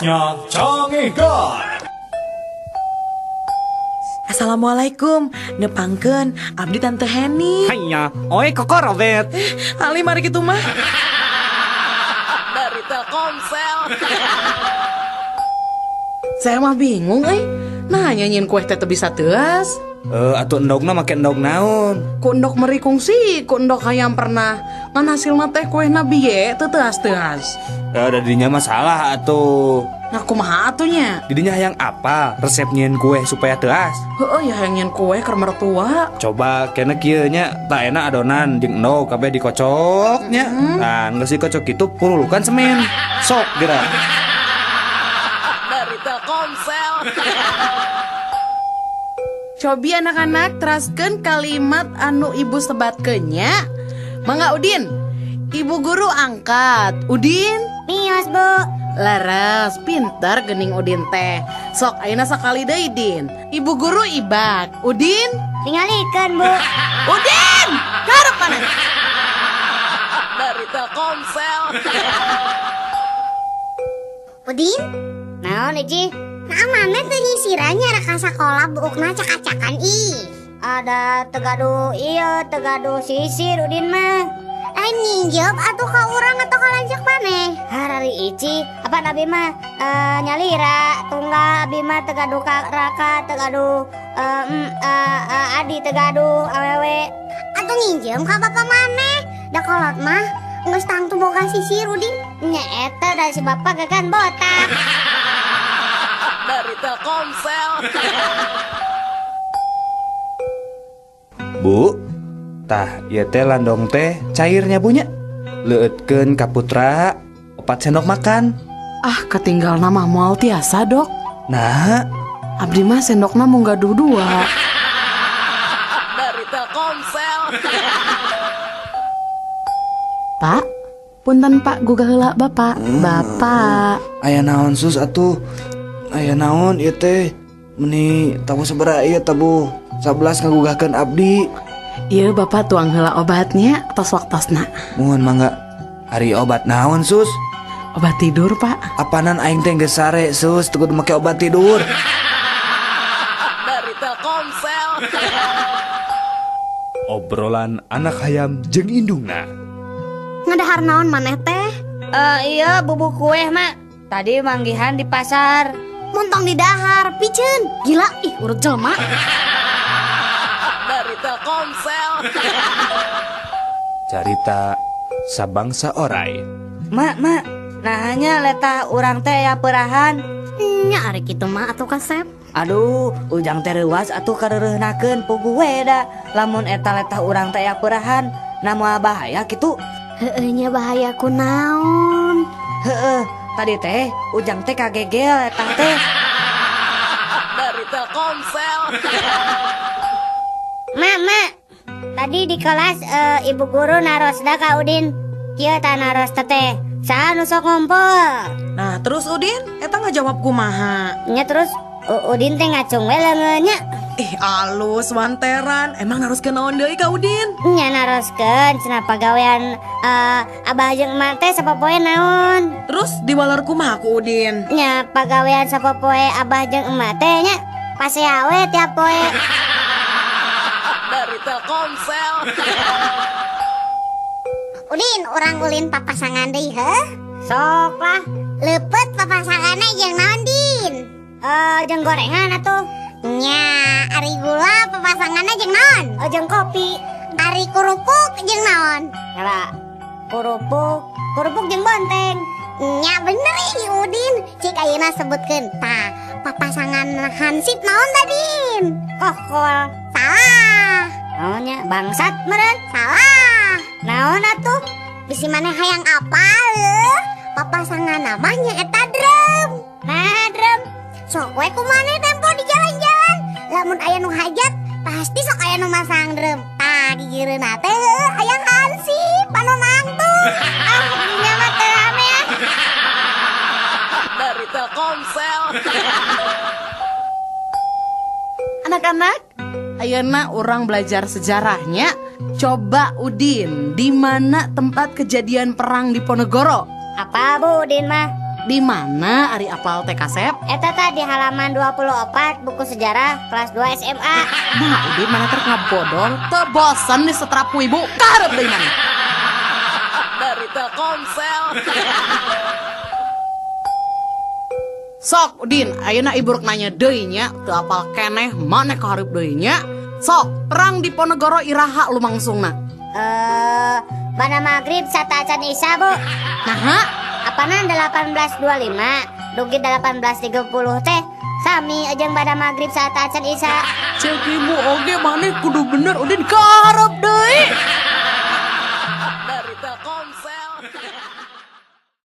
Saatnya canggih guys. Assalamualaikum, nepangkeun abdi Tante Heni. Hanya, oi kokorobet. Ali mari kitu mah. Dari Telkomsel. Saya mah bingung Nah nyanyiin kue teh bisa teas. Atuh endogna make endog naon? Ku endok meri kungsi, ku endok hayam pernah ngan hasilna teh kuehna biye teu teas-teas. Ada dinya masalah atuh. Nah kumaha atunya? Didinya hayang apa? Resep nyieun kue supaya teas. Heueuh ya hayang nyen kue keur mertua. Coba kena kieu nya tak enak adonan jeung endog kabeh dikocoknya. Nah, geus dikocok kitu purulukan semen. Sok geura. Dari Telkomsel. Cobi anak-anak teraskeun kalimat anu ibu sebatkeun nya. Mangga Udin. Ibu guru angkat. Udin. Mios, Bu. Laras, pintar gening Udin teh. Sok ayeuna sakali deui Din. Ibu guru ibak. Udin. Tingalikeun, Bu. Udin. Garep kana. Dari Telkomsel. Udin? Naon, Iji? Nah, mana tuh nyisirannya raka sakola buukna cak-cakan ih. Ada tegadu iya, tegadu sisir Udin mah. Nyinjep atuh ka urang atau ka lanjak maneh? Harari Ici, apa nabi mah nyalira tunggal abi mah tegadu ka raka, tegadu adi tegadu awewe. Atuh nginjem ka bapak maneh. Da kolot mah geus tangtu boga sisir Udin. Nya eta da si bapak gagan botak. Dari Telkomsel. Bu, tah ieu teh landong teh cairnya bunya. Leueutkeun ka putra 4 sendok makan. Ah, ketinggal nama moal tiasa, Dok. Nah, Abdi mah sendokna mung gaduh 2. Dari Telkomsel. Pak, punten Pak gugah heula Bapak. Bapak. aya naon sus atuh? Aya naon ieu teh? Meni tabu sabaraha ieu tabu 11 ngagugahkeun abdi. Ieu Bapak tuang heula obatnya tos waktosna. Mohon mangga. Ari obat naon sus? Obat tidur, Pak. Apanan aing teh geus sare sus teu kudu make obat tidur. Dari Telkomsel. Obrolan anak hayam jeung indungna. Ngadahar naon maneh teh? Iya bubuk kue mak. Tadi manggihan di pasar. Montong di dahar, piceun. Gila, ih urut jelema. Dari Telkomsel. Carita sabangsa oray. Mak, nah hanya letah urang teh ya perahan. Nya ari kitu mah atuh kasep. Aduh, ujang teh reuwas atuh kareureunahkeun pugu we da. Lamun eta letah urang teh ya perahan, namoal bahaya kitu. Heueuh nya bahaya kunaon? Heueuh, tadi teh ujang teh kagegel eta teh. Dari Telkomsel. Mak, tadi di kelas ibu guru naros da ka Udin. Kieu tah naros teh. Saha nu sok ngumpul? Nah, terus Udin, eta ngajawab kumaha? Nya terus Udin teh ngacung we leungeunnya. Alus wanteran, emang harus kenaon deui ka Udin? Nya naroskeun cenah pagawean abah jeung emak teh sapopoe naon? Terus diwaler kumaha ku Udin? Nya pagawean sapopoe abah jeung emak teh nya pasea we tiap poe. Dari Telkomsel. Udin, urang ulin papasangan deui heuh? Sok lah. Leupet papasanganna jeung naon Din? Jeung gorengan atuh. Nya, ari gula papasanganna jeung naon? Jeung kopi. Ari kurupuk jeung naon? Nyala. Kurupuk jeung bonteng. Nya bener ih Udin. Cik ayeuna sebutkeun. Tah, papasangan hansip naon da Din? Kokol. Salah. Naonnya bangsat meureun? Salah. Naon atuh? Bisi maneh hayang apal leuh? Papasangan namanya eta drum. Nah, drum. Sok we kumaneh tempo di jalan-jalan. Lamun aya nu hajat, pasti sok aya nu masang drum. Tah, gigireunna teh hayang hansip anu nangtung. Dinya mah teu rame ya. Dari Telkomsel. Anak-anak, ayeuna orang belajar sejarahnya. Coba Udin, di mana tempat kejadian perang di Ponegoro? Apa Bu Udin mah? Di mana Ari apal teh Kasep? Eta teh di halaman 24 buku sejarah kelas 2 SMA. Nah, Udin mana ter ngabodor, teu bosen di setrapu ibu. Karep deui mana? Dari Telkomsel. Sok Udin, ayeuna ibu rek nanya deui nya, teu apal keneh maneh kahareup deui nya. Sok, perang di Ponegoro iraha lumangsungna. Pada maghrib sata acan isya bu. Naha? Apana 1825 dugi 1830 teh sami ajeng pada maghrib saat acan isya. Cek ibu oge maneh kudu bener Udin kahareup deui.